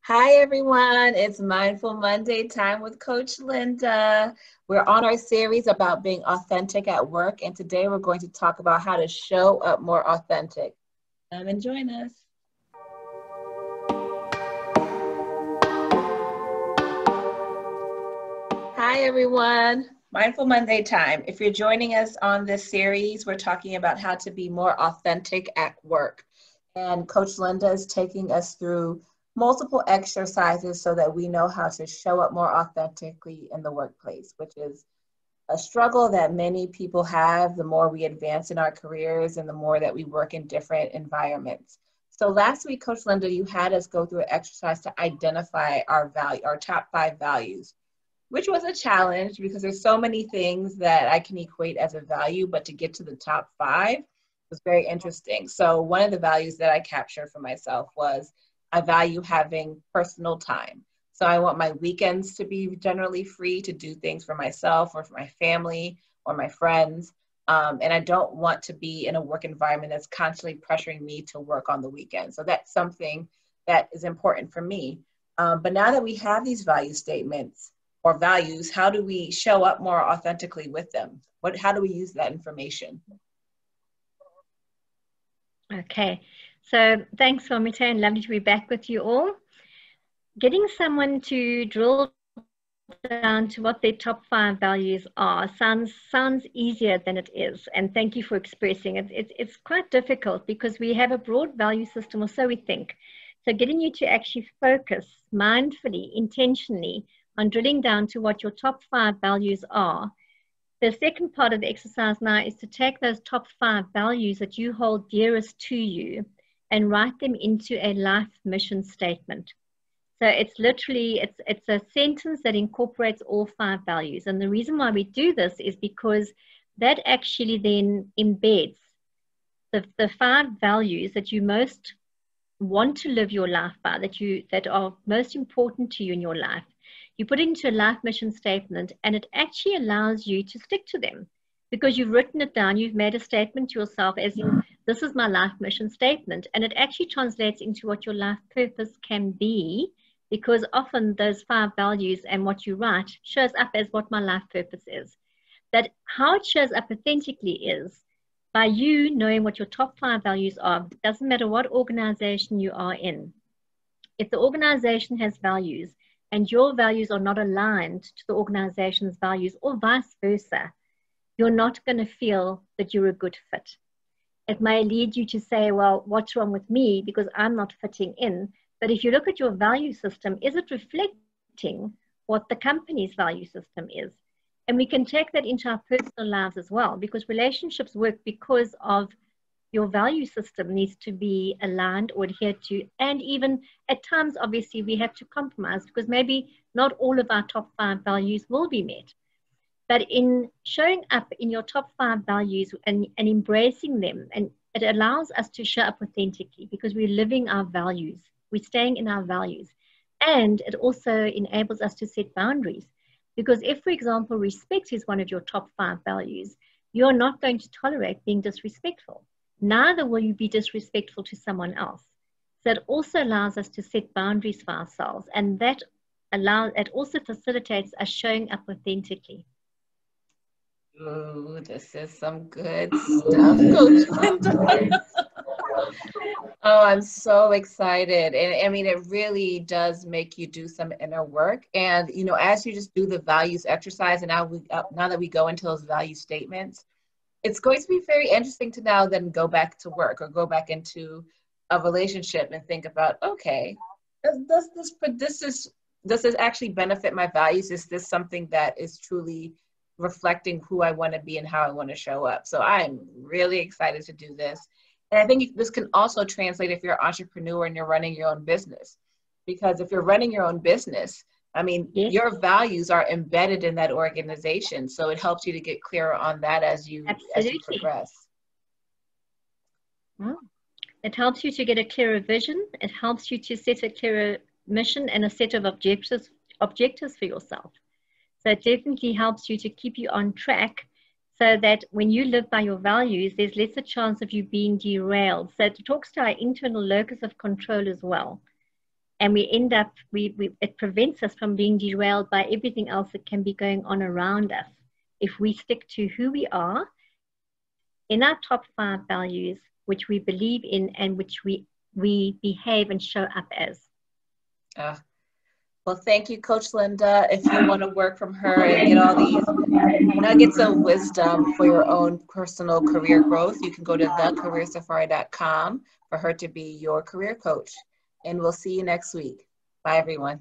Hi, everyone. It's Mindful Monday time with Coach Linda. We're on our series about being authentic at work, and today we're going to talk about how to show up more authentic. Come and join us. Hi, everyone. Mindful Monday time. If you're joining us on this series, we're talking about how to be more authentic at work. And Coach Linda is taking us through multiple exercises so that we know how to show up more authentically in the workplace, which is a struggle that many people have the more we advance in our careers and the more that we work in different environments. So last week, Coach Linda, you had us go through an exercise to identify our top 5 values, which was a challenge because there's so many things that I can equate as a value, but to get to the top 5 was very interesting. So one of the values that I captured for myself was I value having personal time. So I want my weekends to be generally free to do things for myself or for my family or my friends. And I don't want to be in a work environment that's constantly pressuring me to work on the weekend. So that's something that is important for me. But now that we have these value statements or values, how do we show up more authentically with them? How do we use that information? Okay, so thanks, Omita, and lovely to be back with you all. Getting someone to drill down to what their top 5 values are sounds easier than it is, and thank you for expressing it. It's quite difficult because we have a broad value system, or so we think. So getting you to actually focus mindfully, intentionally on drilling down to what your top 5 values are. The second part of the exercise now is to take those top 5 values that you hold dearest to you and write them into a life mission statement. So it's literally, it's a sentence that incorporates all 5 values. And the reason why we do this is because that actually then embeds the 5 values that you most want to live your life by, that are most important to you in your life. You put it into a life mission statement, and it actually allows you to stick to them because you've written it down. You've made a statement to yourself as in, this is my life mission statement. And it actually translates into what your life purpose can be, because often those 5 values and what you write shows up as what my life purpose is. That how it shows up authentically is by you knowing what your top 5 values are. It doesn't matter what organization you are in. If the organization has values, and your values are not aligned to the organization's values, or vice versa, you're not going to feel that you're a good fit. It may lead you to say, well, what's wrong with me because I'm not fitting in? But if you look at your value system, is it reflecting what the company's value system is? And we can take that into our personal lives as well, because relationships work because of your value system needs to be aligned or adhered to. And even at times, obviously, we have to compromise because maybe not all of our top 5 values will be met. But in showing up in your top 5 values and embracing them, and it allows us to show up authentically because we're living our values, we're staying in our values. And it also enables us to set boundaries. Because if, for example, respect is one of your top 5 values, you're not going to tolerate being disrespectful. Neither will you be disrespectful to someone else. So it also allows us to set boundaries for ourselves, and it also facilitates us showing up authentically. Ooh, this is some good stuff, Coach Linda. Oh, I'm so excited. And I mean, it really does make you do some inner work. And, as you just do the values exercise, and now that we go into those value statements, it's going to be very interesting to now then go back to work or go back into a relationship and think about, okay, does this actually benefit my values? Is this something that is truly reflecting who I want to be and how I want to show up? So I'm really excited to do this. And I think this can also translate if you're an entrepreneur and you're running your own business. Because if you're running your own business, I mean, your values are embedded in that organization. So it helps you to get clearer on that as you progress. It helps you to get a clearer vision. It helps you to set a clearer mission and a set of objectives for yourself. So it definitely helps you to keep you on track so that when you live by your values, there's less a chance of you being derailed. So it talks to our internal locus of control as well. and we end up, it prevents us from being derailed by everything else that can be going on around us. If we stick to who we are in our top 5 values, which we believe in and which we behave and show up as. Well, thank you, Coach Linda. If you want to work from her and get all these nuggets of wisdom for your own personal career growth, you can go to thecareersafari.com for her to be your career coach. And we'll see you next week. Bye, everyone.